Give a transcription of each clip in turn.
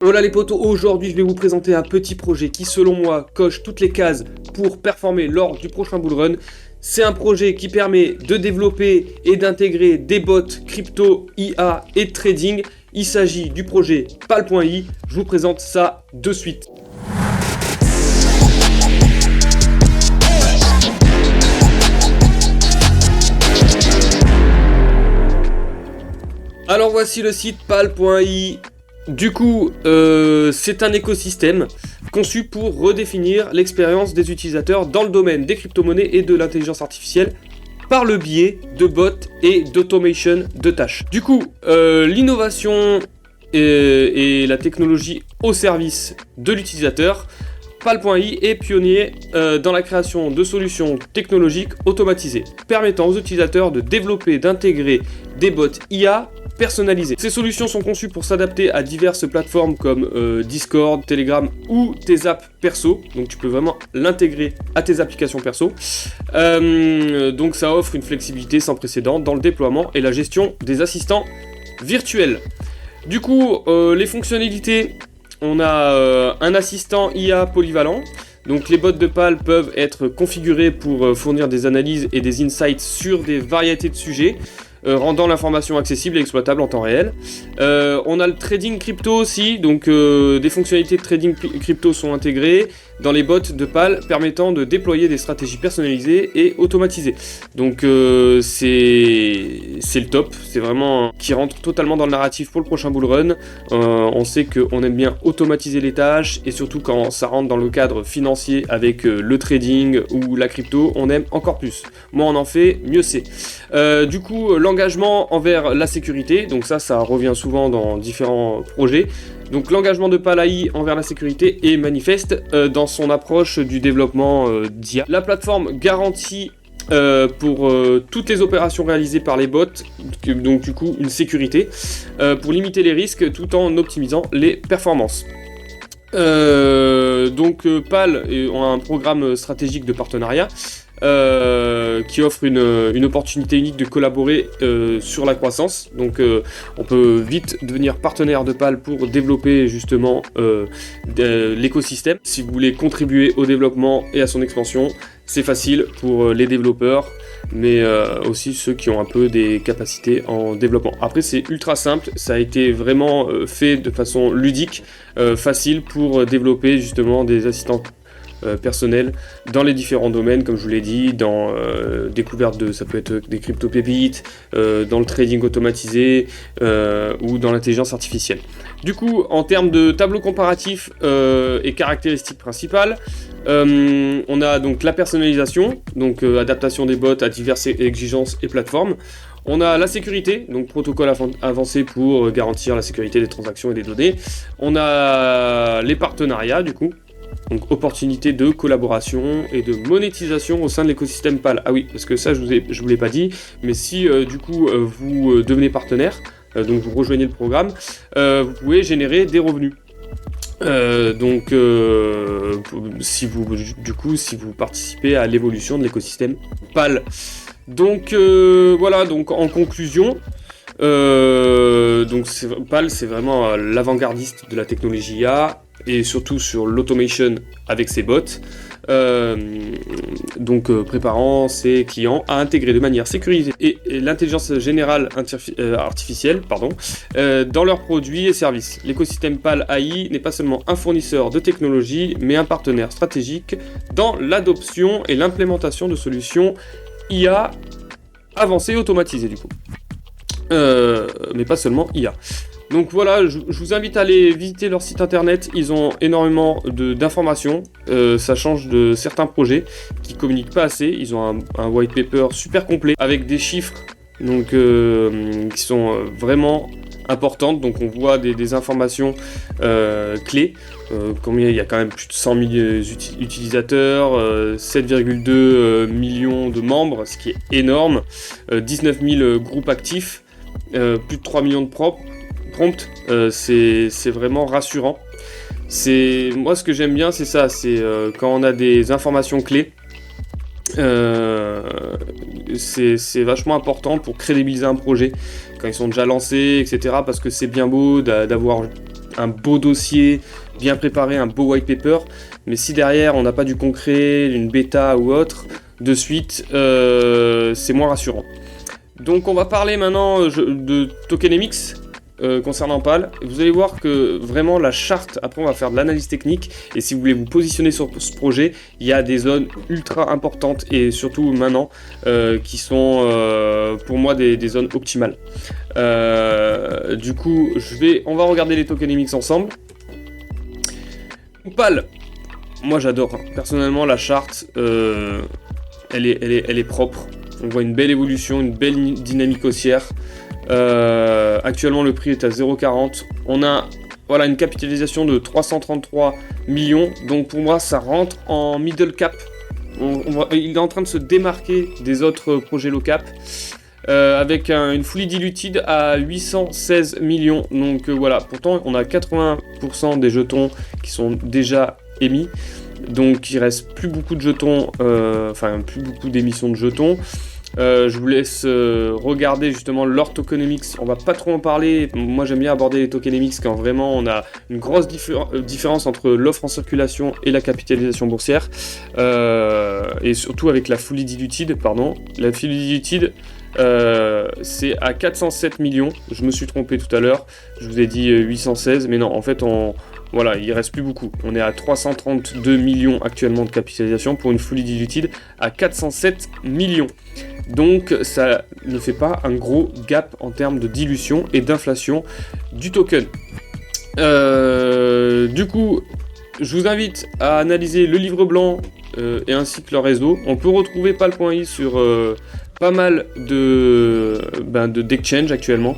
Voilà les potos, aujourd'hui je vais vous présenter un petit projet qui selon moi coche toutes les cases pour performer lors du prochain bull run. C'est un projet qui permet de développer et d'intégrer des bots crypto, IA et de trading. Il s'agit du projet Pal.i, je vous présente ça de suite. Alors voici le site Pal.i. Du coup, c'est un écosystème conçu pour redéfinir l'expérience des utilisateurs dans le domaine des crypto-monnaies et de l'intelligence artificielle par le biais de bots et d'automation de tâches. Du coup, l'innovation et la technologie au service de l'utilisateur, Pal.i est pionnier dans la création de solutions technologiques automatisées, permettant aux utilisateurs de développer et d'intégrer des bots IA personnalisés. Ces solutions sont conçues pour s'adapter à diverses plateformes comme Discord, Telegram ou tes apps perso. Donc tu peux vraiment l'intégrer à tes applications perso. Donc ça offre une flexibilité sans précédent dans le déploiement et la gestion des assistants virtuels. Du coup, les fonctionnalités, on a un assistant IA polyvalent. Donc les bots de Pal peuvent être configurés pour fournir des analyses et des insights sur des variétés de sujets, rendant l'information accessible et exploitable en temps réel. On a le trading crypto aussi, donc des fonctionnalités de trading crypto sont intégrées dans les bots de Pal, permettant de déployer des stratégies personnalisées et automatisées. Donc c'est le top, c'est vraiment qui rentre totalement dans le narratif pour le prochain bull run. On sait qu'on aime bien automatiser les tâches, et surtout quand ça rentre dans le cadre financier avec le trading ou la crypto, on aime encore plus. Moins on en fait, mieux c'est. Du coup, l'engagement envers la sécurité, donc ça revient souvent dans différents projets. Donc l'engagement de Pal.i envers la sécurité est manifeste dans son approche du développement d'IA. La plateforme garantit pour toutes les opérations réalisées par les bots, donc du coup une sécurité, pour limiter les risques tout en optimisant les performances. Pal a un programme stratégique de partenariat qui offre une opportunité unique de collaborer sur la croissance. Donc on peut vite devenir partenaire de Pal pour développer justement l'écosystème. Si vous voulez contribuer au développement et à son expansion, c'est facile pour les développeurs, mais aussi ceux qui ont un peu des capacités en développement. Après c'est ultra simple, ça a été vraiment fait de façon ludique, facile pour développer justement des assistants personnels dans les différents domaines, comme je vous l'ai dit, dans découverte de, ça peut être des crypto-pépites, dans le trading automatisé ou dans l'intelligence artificielle. Du coup, en termes de tableau comparatif et caractéristiques principales, on a donc la personnalisation, donc adaptation des bots à diverses exigences et plateformes. On a la sécurité, donc protocole avancé pour garantir la sécurité des transactions et des données. On a les partenariats, du coup. Donc opportunité de collaboration et de monétisation au sein de l'écosystème Pal. Ah oui, parce que ça je vous l'ai pas dit, mais si du coup vous devenez partenaire, donc vous rejoignez le programme, vous pouvez générer des revenus. Si vous participez à l'évolution de l'écosystème Pal. Donc voilà, donc en conclusion, Pal c'est vraiment l'avant-gardiste de la technologie IA et surtout sur l'automation avec ses bots, préparant ses clients à intégrer de manière sécurisée et l'intelligence générale artificielle dans leurs produits et services. L'écosystème Pal.ai n'est pas seulement un fournisseur de technologie, mais un partenaire stratégique dans l'adoption et l'implémentation de solutions IA avancées et automatisées du coup. Mais pas seulement IA. Donc voilà, je vous invite à aller visiter leur site internet, ils ont énormément d'informations, ça change de certains projets qui communiquent pas assez, ils ont un white paper super complet avec des chiffres donc, qui sont vraiment importantes, donc on voit des informations clés, combien il y a quand même plus de 100 000 utilisateurs, 7,2 millions de membres, ce qui est énorme, 19 000 groupes actifs, plus de 3 millions de prompts, c'est vraiment rassurant. Moi ce que j'aime bien c'est ça, c'est quand on a des informations clés, c'est vachement important pour crédibiliser un projet quand ils sont déjà lancés, etc. Parce que c'est bien beau d'avoir un beau dossier bien préparé, un beau white paper, mais si derrière on n'a pas du concret, une bêta ou autre, de suite, c'est moins rassurant. Donc on va parler maintenant de tokenomics concernant PAL. Vous allez voir que vraiment la charte, après on va faire de l'analyse technique, et si vous voulez vous positionner sur ce projet, il y a des zones ultra importantes, et surtout maintenant, qui sont pour moi des zones optimales. Du coup, on va regarder les tokenomics ensemble. PAL, moi j'adore, hein. Personnellement la charte, elle est propre. On voit une belle évolution, une belle dynamique haussière. Actuellement le prix est à 0,40. On a une capitalisation de 333 millions. Donc pour moi ça rentre en middle cap. Il est en train de se démarquer des autres projets low cap. Avec une fully diluted à 816 millions. Donc voilà, pourtant on a 80% des jetons qui sont déjà émis. Donc il reste plus beaucoup de jetons, plus beaucoup d'émissions de jetons. Je vous laisse regarder justement leur tokenomics. On va pas trop en parler. Moi j'aime bien aborder les tokenomics quand vraiment on a une grosse différence entre l'offre en circulation et la capitalisation boursière. Et surtout avec la fully diluted, La fully diluted, c'est à 407 millions. Je me suis trompé tout à l'heure. Je vous ai dit 816, mais non, en fait il reste plus beaucoup. On est à 332 millions actuellement de capitalisation pour une fully diluted à 407 millions. Donc ça ne fait pas un gros gap en termes de dilution et d'inflation du token. Du coup, je vous invite à analyser le livre blanc et ainsi que leur réseau. On peut retrouver PAL.i sur pas mal d'exchanges actuellement,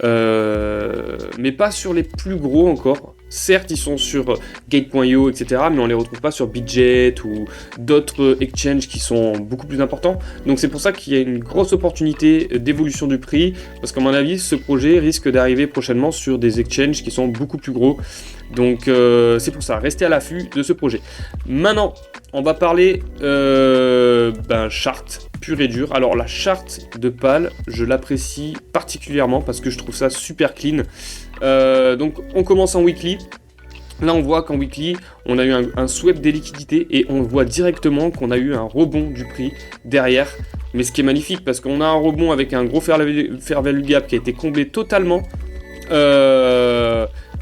mais pas sur les plus gros encore. Certes, ils sont sur Gate.io, etc., mais on les retrouve pas sur Bitget ou d'autres exchanges qui sont beaucoup plus importants. Donc c'est pour ça qu'il y a une grosse opportunité d'évolution du prix, parce qu'à mon avis, ce projet risque d'arriver prochainement sur des exchanges qui sont beaucoup plus gros. Donc c'est pour ça, restez à l'affût de ce projet. Maintenant, on va parler charte pure et dure. Alors la charte de PAL, je l'apprécie particulièrement parce que je trouve ça super clean. Donc on commence en weekly. Là on voit qu'en weekly on a eu un sweep des liquidités et on voit directement qu'on a eu un rebond du prix derrière. Mais ce qui est magnifique parce qu'on a un rebond avec un gros fair value gap qui a été comblé totalement.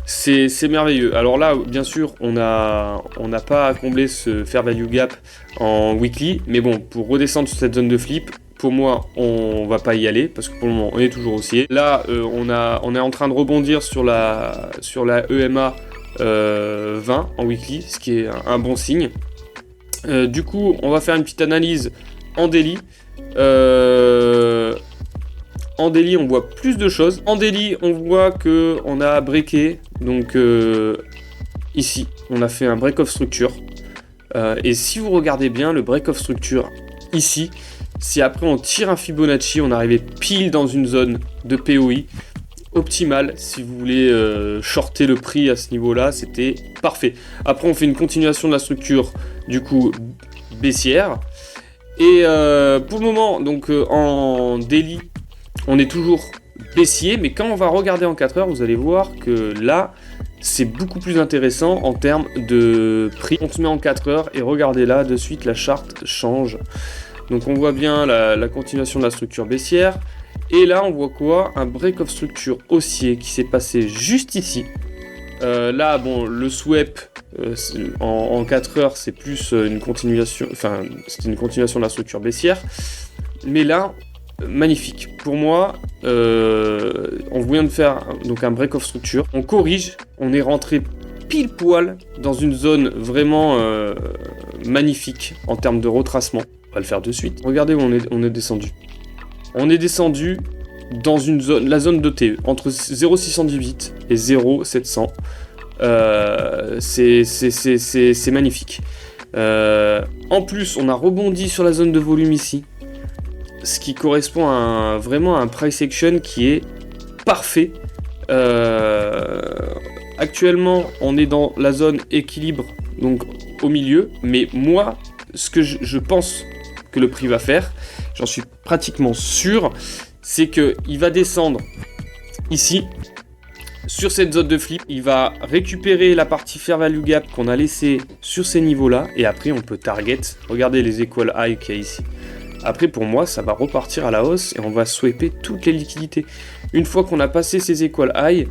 C'est merveilleux. Alors là, bien sûr, on n'a pas à combler ce fair value gap en weekly, mais bon, pour redescendre sur cette zone de flip, pour moi, on va pas y aller parce que pour le moment, on est toujours haussier. Là, on est en train de rebondir sur la EMA 20 en weekly, ce qui est un bon signe. Du coup, on va faire une petite analyse en daily. En daily, on voit plus de choses. En daily, on voit que on a breaké. Donc ici, on a fait un break of structure. Et si vous regardez bien le break of structure ici, si après on tire un Fibonacci, on arrivait pile dans une zone de POI optimale. Si vous voulez shorter le prix à ce niveau-là, c'était parfait. Après, on fait une continuation de la structure du coup baissière. Et pour le moment, donc en daily, on est toujours baissier, mais quand on va regarder en 4 heures, vous allez voir que là, c'est beaucoup plus intéressant en termes de prix. On se met en 4 heures et regardez là, de suite, la charte change. Donc on voit bien la continuation de la structure baissière. Et là, on voit quoi? Un break of structure haussier qui s'est passé juste ici. Là, bon, le sweep en 4 heures, c'est plus une continuation, c'était une continuation de la structure baissière. Mais là, magnifique. Pour moi, on vient de faire donc un break of structure. On corrige, on est rentré pile poil dans une zone vraiment magnifique en termes de retracement. On va le faire de suite. Regardez où on est descendu. On est descendu dans une zone, la zone de TE, entre 0,618 et 0,700. C'est magnifique. En plus, on a rebondi sur la zone de volume ici, ce qui correspond vraiment à un price action qui est parfait. Actuellement, on est dans la zone équilibre, donc au milieu, mais moi, ce que je pense que le prix va faire, j'en suis pratiquement sûr, c'est qu'il va descendre ici, sur cette zone de flip, il va récupérer la partie fair value gap qu'on a laissé sur ces niveaux-là, et après on peut target. Regardez les equal high qu'il y a ici. Après pour moi, ça va repartir à la hausse et on va swiper toutes les liquidités. Une fois qu'on a passé ces equal high,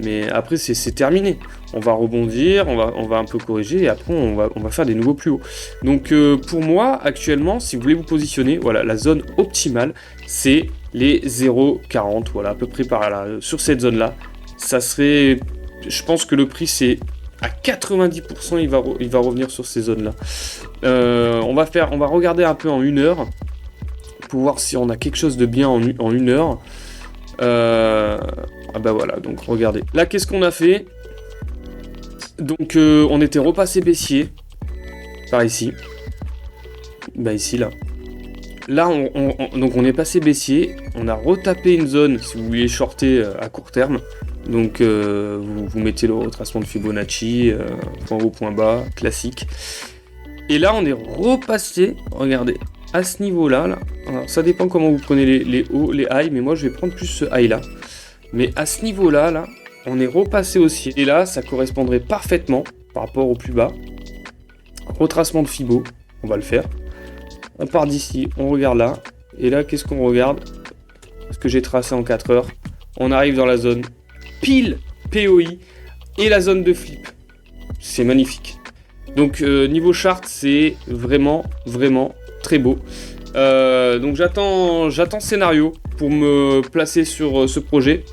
mais après c'est terminé. On va rebondir, on va un peu corriger et après on va faire des nouveaux plus hauts. Donc pour moi, actuellement, si vous voulez vous positionner, voilà, la zone optimale, c'est les 0,40, voilà, à peu près par là, sur cette zone-là. Ça serait, je pense que le prix c'est à 90%, il va revenir sur ces zones-là. On va regarder un peu en 1 heure pour voir si on a quelque chose de bien en 1 heure. Ah bah voilà, donc regardez. Là, qu'est-ce qu'on a fait? Donc on était repassé baissier par ici. Bah ici là. Là, donc on est passé baissier, on a retapé une zone si vous voulez shorter à court terme. Donc vous mettez le retracement de Fibonacci, point haut, point bas, classique. Et là, on est repassé, regardez, à ce niveau-là. Là. Alors, ça dépend comment vous prenez les hauts, les highs, mais moi je vais prendre plus ce high-là. Mais à ce niveau-là, là, on est repassé aussi. Et là, ça correspondrait parfaitement par rapport au plus bas. Retracement de Fibo, on va le faire. On part d'ici, on regarde là. Et là, qu'est-ce qu'on regarde? Ce que j'ai tracé en 4 heures. On arrive dans la zone pile POI et la zone de flip. C'est magnifique. Donc, niveau chart, c'est vraiment, vraiment très beau. Donc, j'attends scénario pour me placer sur ce projet.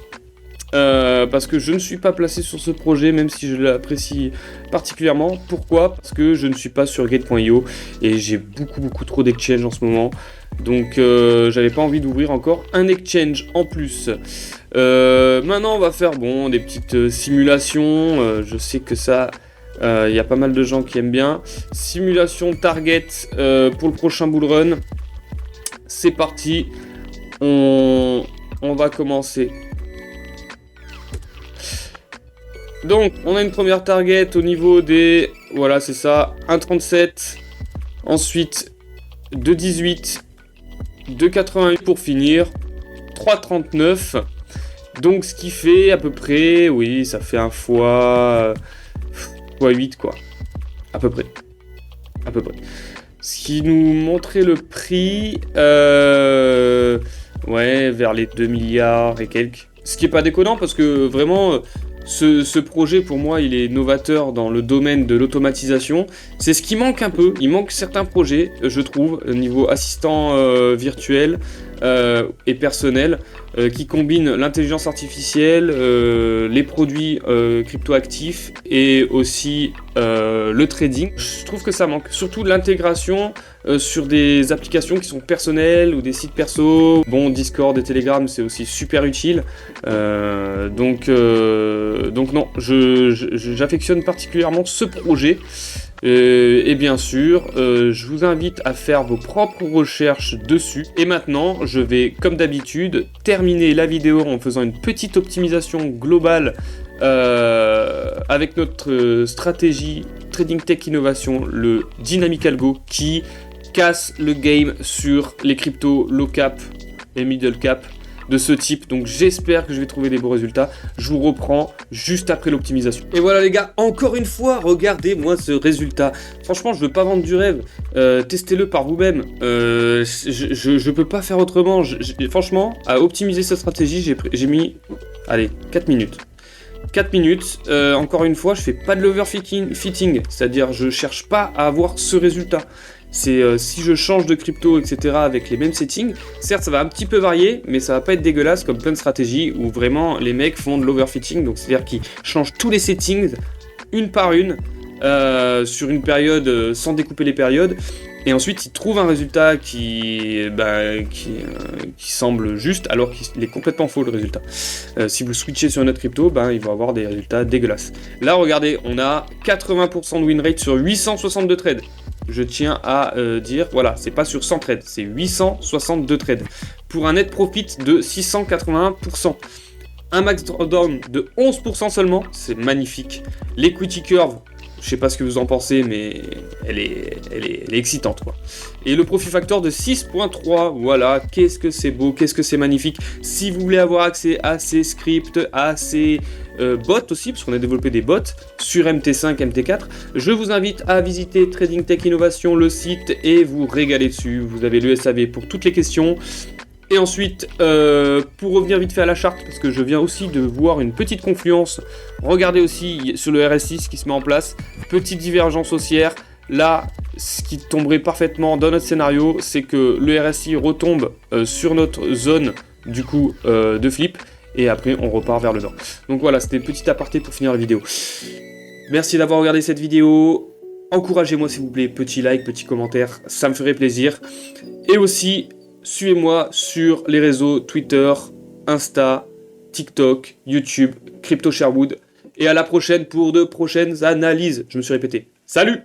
Parce que je ne suis pas placé sur ce projet, même si je l'apprécie particulièrement. Pourquoi? Parce que je ne suis pas sur Gate.io et j'ai beaucoup trop d'exchanges en ce moment. Donc j'avais pas envie d'ouvrir encore un exchange en plus. Maintenant on va faire des petites simulations. Je sais que ça, y a pas mal de gens qui aiment bien. Simulation target pour le prochain bull run. C'est parti. On va commencer. Donc, on a une première target au niveau des... Voilà, c'est ça. 1,37. Ensuite, 2,18. 2,88 pour finir. 3,39. Donc, ce qui fait à peu près... Oui, ça fait un fois 8, quoi. À peu près. Ce qui nous montrait le prix... Ouais, vers les 2 milliards et quelques. Ce qui est pas déconnant parce que vraiment... Ce projet, pour moi, il est novateur dans le domaine de l'automatisation. C'est ce qui manque un peu. Il manque certains projets, je trouve, au niveau assistant virtuel et personnel, qui combinent l'intelligence artificielle, les produits cryptoactifs et aussi le trading. Je trouve que ça manque. Surtout de l'intégration sur des applications qui sont personnelles ou des sites perso. Bon, Discord et Telegram, c'est aussi super utile. Donc non, j'affectionne particulièrement ce projet. Et bien sûr, je vous invite à faire vos propres recherches dessus. Et maintenant, je vais, comme d'habitude, terminer la vidéo en faisant une petite optimisation globale avec notre stratégie Trading Tech Innovation, le Dynamic Algo, qui casse le game sur les cryptos low cap et middle cap de ce type. Donc j'espère que je vais trouver des beaux résultats. Je vous reprends juste après l'optimisation. Et voilà les gars, encore une fois, regardez-moi ce résultat. Franchement, je veux pas vendre du rêve. Testez-le par vous-même. Je peux pas faire autrement. Franchement, à optimiser cette stratégie, j'ai mis, allez, 4 minutes. 4 minutes, encore une fois, je fais pas de l'overfitting, c'est-à-dire je cherche pas à avoir ce résultat. C'est si je change de crypto, etc. avec les mêmes settings, certes ça va un petit peu varier, mais ça va pas être dégueulasse comme plein de stratégies où vraiment les mecs font de l'overfitting, donc c'est-à-dire qu'ils changent tous les settings une par une sur une période sans découper les périodes. Et ensuite, ils trouvent un résultat qui semble juste, alors qu'il est complètement faux le résultat. Si vous switchez sur une autre crypto, il va avoir des résultats dégueulasses. Là, regardez, on a 80% de win rate sur 862 trades. Je tiens à dire, voilà, c'est pas sur 100 trades, c'est 862 trades. Pour un net profit de 681%. Un max drawdown de 11% seulement, c'est magnifique. L'equity curve, Je sais pas ce que vous en pensez, mais elle est excitante, quoi. Et le profit factor de 6.3, voilà, qu'est-ce que c'est beau, qu'est-ce que c'est magnifique. Si vous voulez avoir accès à ces scripts, à ces bots aussi, parce qu'on a développé des bots sur MT5, MT4, je vous invite à visiter Trading Tech Innovation, le site, et vous régaler dessus. Vous avez le SAV pour toutes les questions. Et ensuite, pour revenir vite fait à la charte, parce que je viens aussi de voir une petite confluence, regardez aussi sur le RSI ce qui se met en place, petite divergence haussière. Là, ce qui tomberait parfaitement dans notre scénario, c'est que le RSI retombe sur notre zone du coup de flip, et après on repart vers le nord. Donc voilà, c'était petit aparté pour finir la vidéo. Merci d'avoir regardé cette vidéo. Encouragez-moi s'il vous plaît, petit like, petit commentaire, ça me ferait plaisir. Et aussi, suivez-moi sur les réseaux Twitter, Insta, TikTok, YouTube, Crypto Sherwood. Et à la prochaine pour de prochaines analyses. Je me suis répété. Salut!